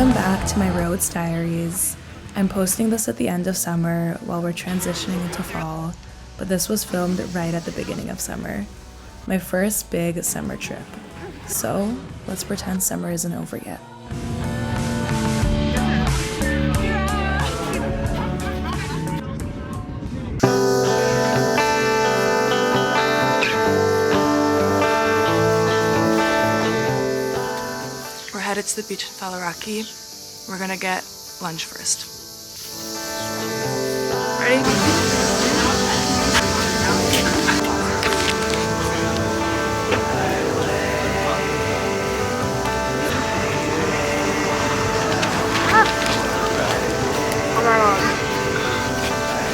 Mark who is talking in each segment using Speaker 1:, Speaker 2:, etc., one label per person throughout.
Speaker 1: Welcome back to my Rhodes diaries. I'm posting this at the end of summer while we're transitioning into fall, but this was filmed right at the beginning of summer. My first big summer trip. So, let's pretend summer isn't over yet. We're headed to the beach in Falaraki. We're gonna get lunch first. Ready?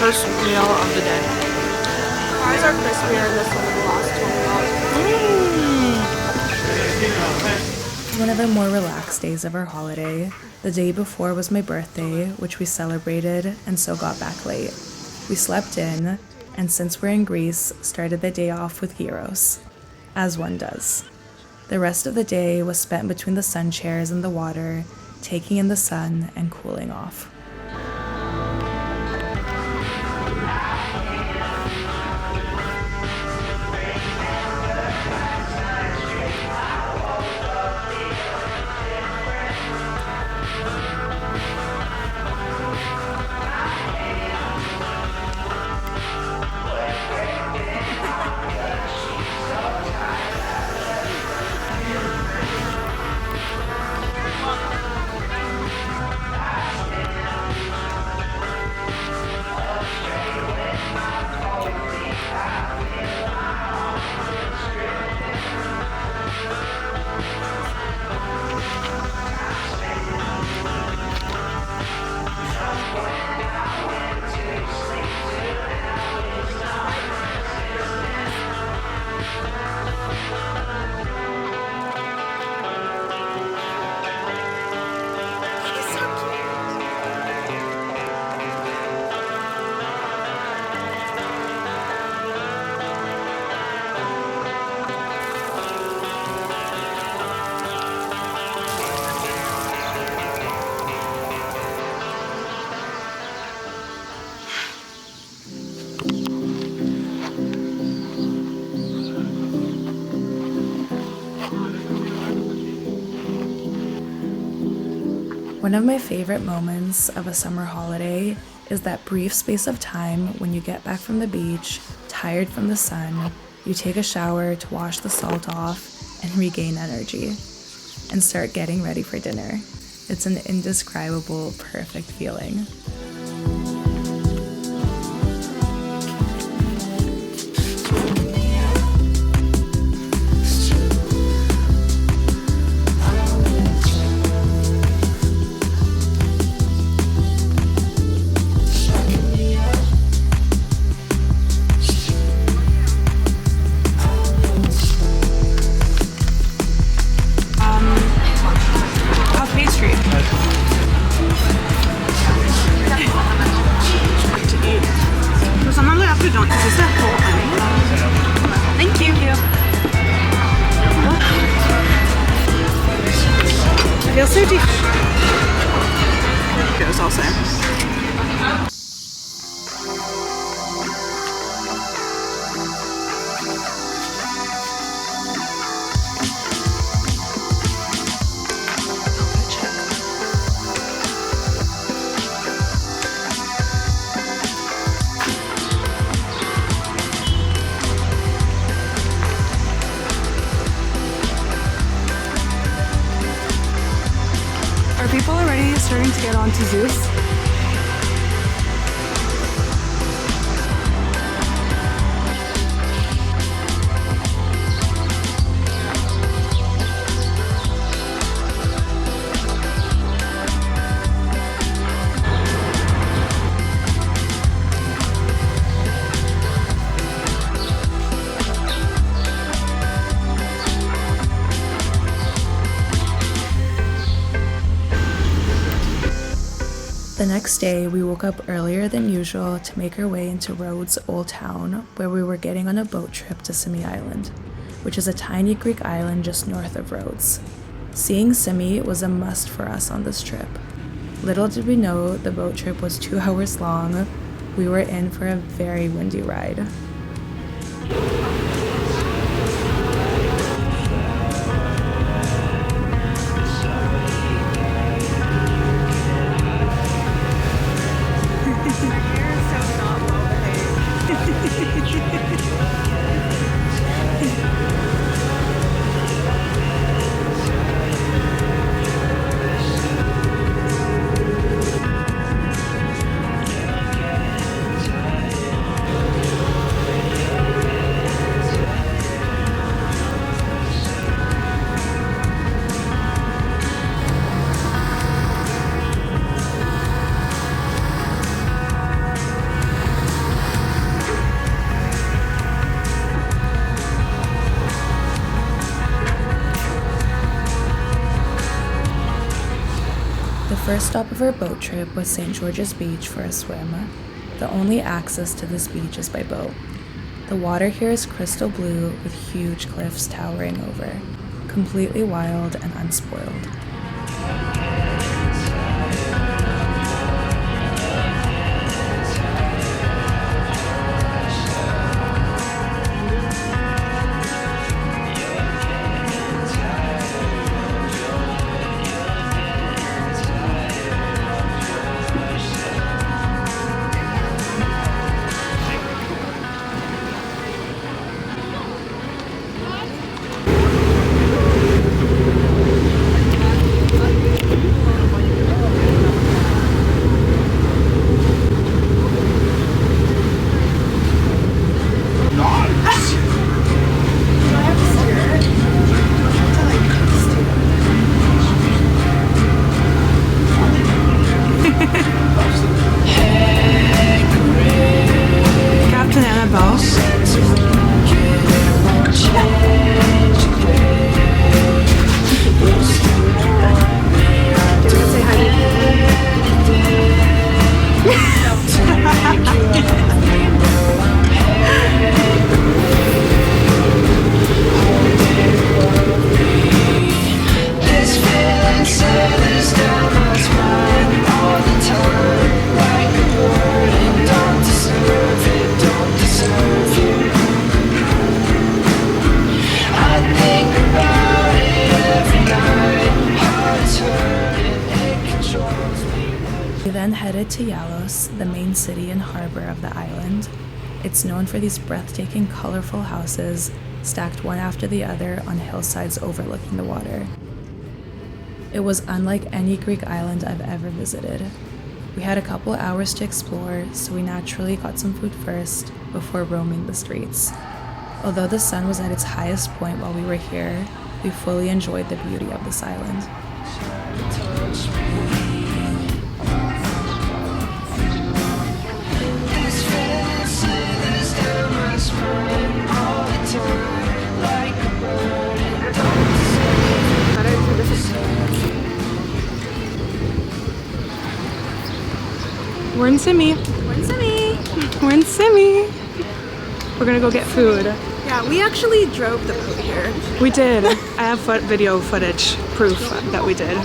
Speaker 1: First meal of the day.
Speaker 2: Ours are crispier and this one is the last
Speaker 1: One of the more relaxed days of our holiday. The day before was my birthday, which we celebrated and so got back late. We slept in, and since we're in Greece, started the day off with gyros, as one does. The rest of the day was spent between the sun chairs and the water, taking in the sun and cooling off. One of my favorite moments of a summer holiday is that brief space of time when you get back from the beach, tired from the sun, you take a shower to wash the salt off and regain energy, and start getting ready for dinner. It's an indescribable, perfect feeling.
Speaker 2: So deep. Goes also.
Speaker 1: People already starting to get onto Zeus. The next day, we woke up earlier than usual to make our way into Rhodes' Old Town, where we were getting on a boat trip to Symi Island, which is a tiny Greek island just north of Rhodes. Seeing Symi was a must for us on this trip. Little did we know the boat trip was 2 hours long. We were in for a very windy ride. The first stop of our boat trip was St. George's Beach for a swim. The only access to this beach is by boat. The water here is crystal blue with huge cliffs towering over, completely wild and unspoiled. We then headed to Yalos, the main city and harbor of the island. It's known for these breathtaking, colorful houses stacked one after the other on hillsides overlooking the water. It was unlike any Greek island I've ever visited. We had a couple hours to explore, so we naturally got some food first before roaming the streets. Although the sun was at its highest point while we were here, we fully enjoyed the beauty of this island.
Speaker 2: We're in Symi. We're in Symi. We're gonna go get food. Yeah, we actually drove the boat here.
Speaker 3: We did. I have video footage, proof that we did.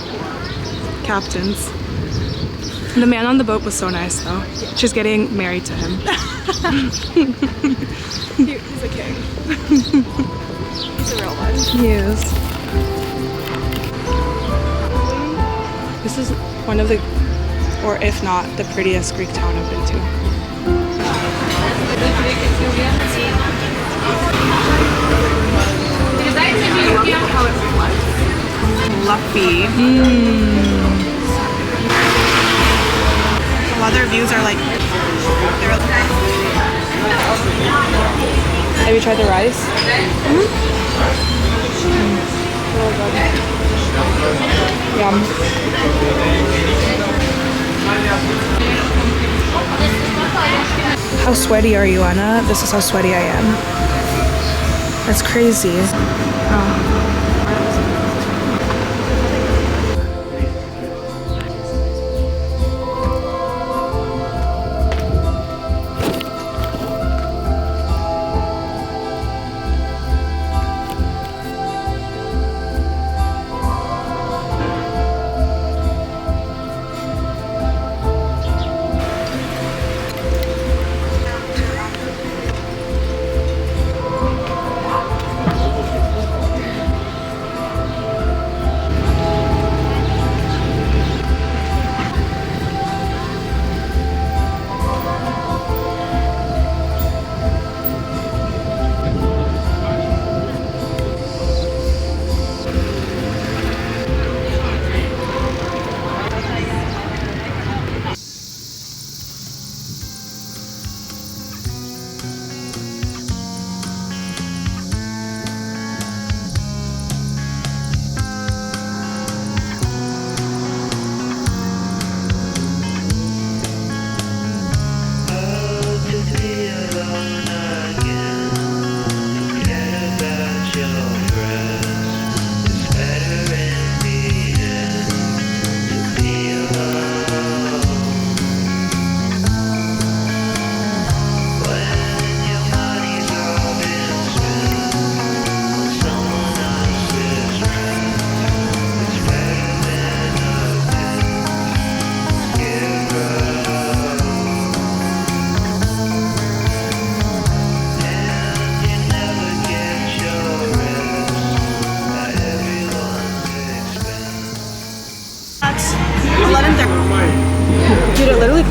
Speaker 3: Captains. The man on the boat was so nice though. She's getting married to him.
Speaker 2: He's a king. He's a real one.
Speaker 3: He is. This is one of the, or if not, the prettiest Greek town I've been to.
Speaker 2: How it reflects.
Speaker 3: Fluffy.
Speaker 2: A lot of their views are like,
Speaker 3: Have you tried the rice? Yum. How sweaty are you, Anna? This is how sweaty I am. That's crazy. Oh.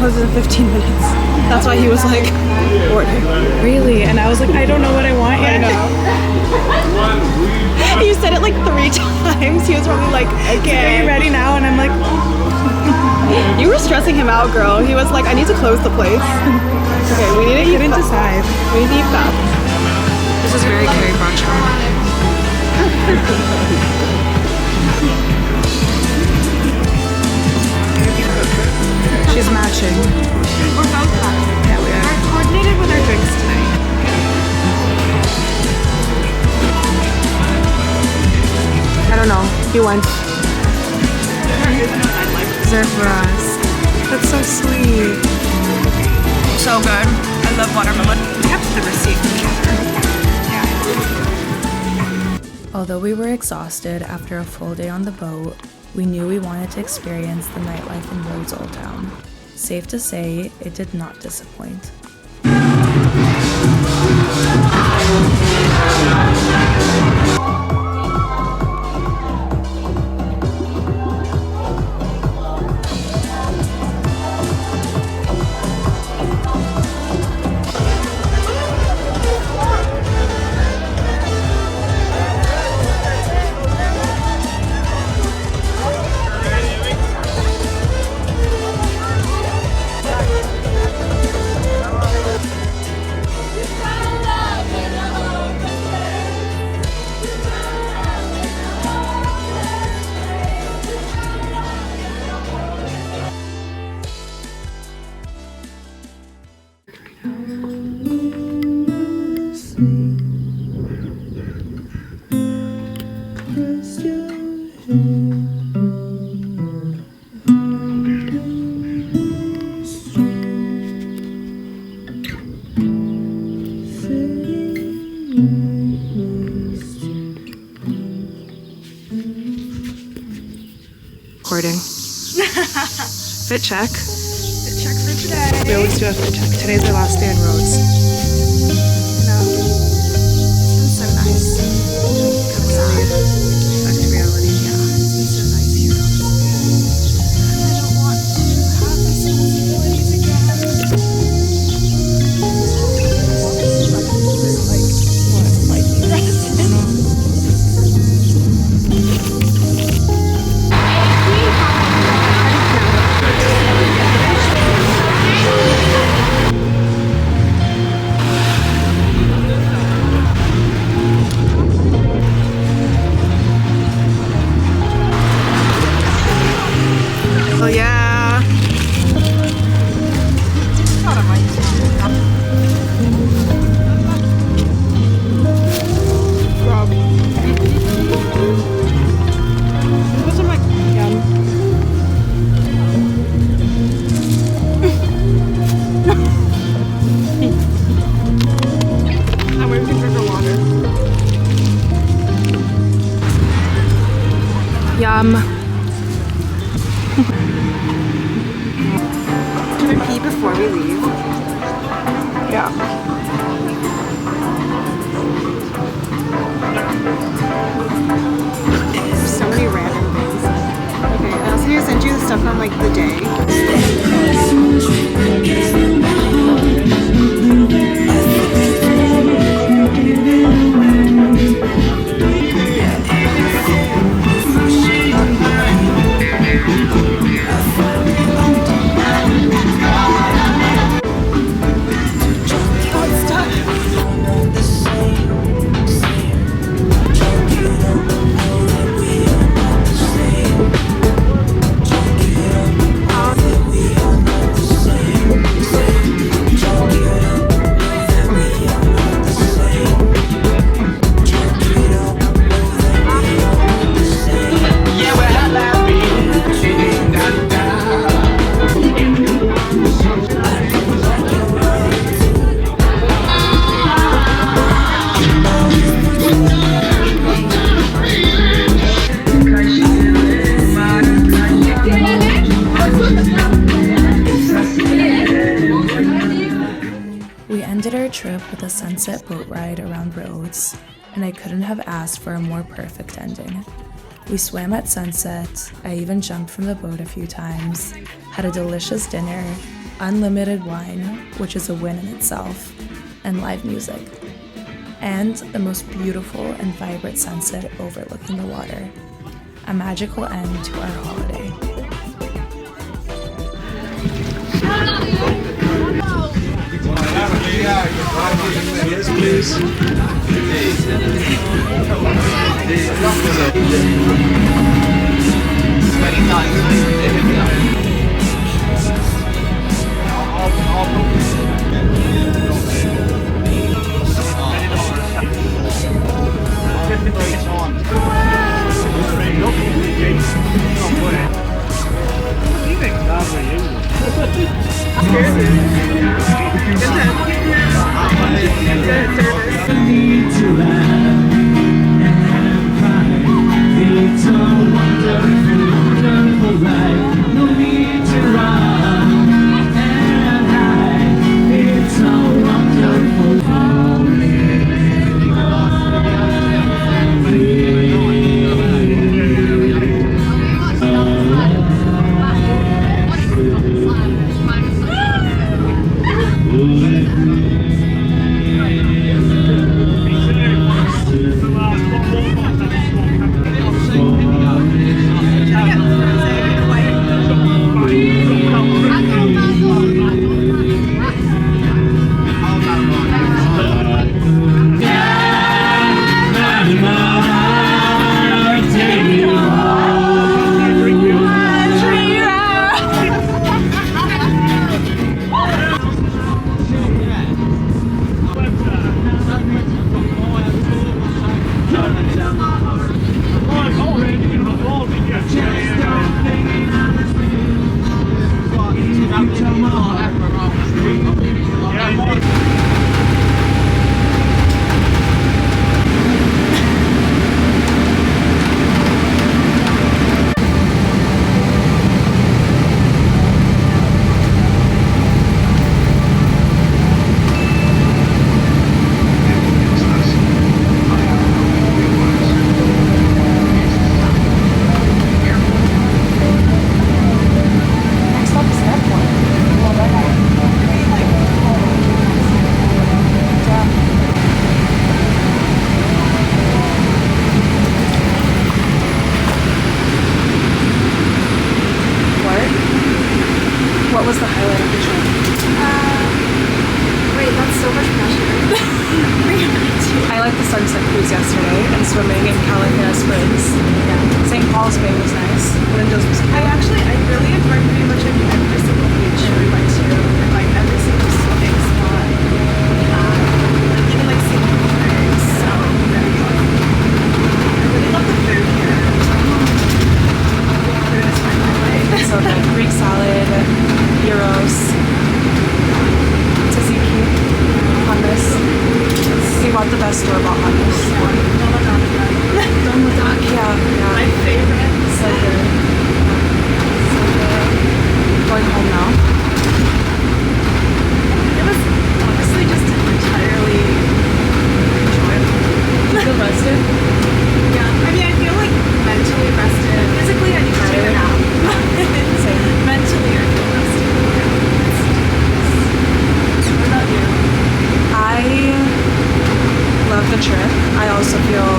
Speaker 2: closes in 15 minutes. That's why he was like, order.
Speaker 3: Really? And I was like, I don't know what I want yet.
Speaker 2: You said it like 3 times. He was probably like,
Speaker 3: Are
Speaker 2: okay.
Speaker 3: you ready now? And I'm like,
Speaker 2: You were stressing him out, girl. He was like, I need to close the place. Okay, we need to eat.
Speaker 3: couldn't decide.
Speaker 2: We need to eat fast.
Speaker 3: This is very Carrie Bradshaw. She's matching.
Speaker 2: We're both matching.
Speaker 3: Yeah, we are.
Speaker 2: We're coordinated with our drinks tonight.
Speaker 3: I don't know. He went.
Speaker 2: There is no nightlife.
Speaker 3: Reserved for us. That's so sweet.
Speaker 2: So good. I love watermelon. We have the receipt for each other.
Speaker 1: Although we were exhausted after a full day on the boat, we knew we wanted to experience the nightlife in Rhodes Old Town. Safe to say, it did not disappoint.
Speaker 3: Recording. Fit check.
Speaker 2: Fit check for today.
Speaker 3: We always do a fit check. Today's our last day in Rhodes.
Speaker 2: No. It's been so nice. Kind of sad.
Speaker 3: Back to reality.
Speaker 2: Yeah, it's been so nice here. I don't want to have responsibilities again. Like
Speaker 3: Oh yeah.
Speaker 2: those are my I'm waiting to drink her water.
Speaker 3: Yum.
Speaker 2: Can we pee before we leave?
Speaker 3: Yeah.
Speaker 2: So many random things. Okay, I also need to send you the stuff from like the day.
Speaker 1: We ended our trip with a sunset boat ride around Rhodes, and I couldn't have asked for a more perfect ending. We swam at sunset, I even jumped from the boat a few times, had a delicious dinner, unlimited wine, which is a win in itself, and live music, and the most beautiful and vibrant sunset overlooking the water. A magical end to our holiday.
Speaker 4: Yes, please.
Speaker 3: What was the highlight of the trip?
Speaker 2: Wait, that's so much pressure.
Speaker 3: I liked the sunset cruise yesterday and swimming in California Springs. Yeah. St. Paul's Bay was nice. Linda's was cool.
Speaker 2: I really enjoyed pretty much every single beach we went to, and like every single swimming spot we had. Like even like seeing the waves, so very fun. I really love the food here. Food is my highlight.
Speaker 3: So good. Greek salad, gyros, tzatziki, hummus. We bought the best store-bought hummus. Yeah.
Speaker 2: My favorite.
Speaker 3: So good. So good. Going home now.
Speaker 2: It was honestly just entirely enjoyable.
Speaker 3: You feel rested?
Speaker 2: Yeah. I mean, I feel like mentally rested. Physically, I need to take a nap.
Speaker 3: Same.
Speaker 2: Mentally, I feel rested. What about you?
Speaker 3: I love the trip. I also feel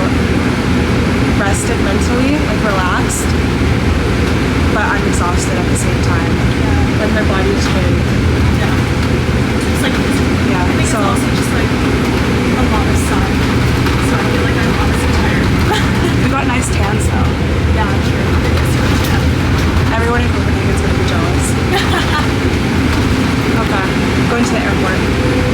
Speaker 3: rested mentally, like relaxed, but I'm exhausted at the same time.
Speaker 2: Yeah.
Speaker 3: Like my body is drained.
Speaker 2: Yeah. It's like,
Speaker 3: Yeah.
Speaker 2: I think
Speaker 3: So
Speaker 2: it's also just like a lot of sun. So I feel like I'm honestly tired.
Speaker 3: we got nice tans though.
Speaker 2: Yeah, true. It is fun, yeah.
Speaker 3: Everyone in Copenhagen is gonna be jealous. Okay, going to the airport.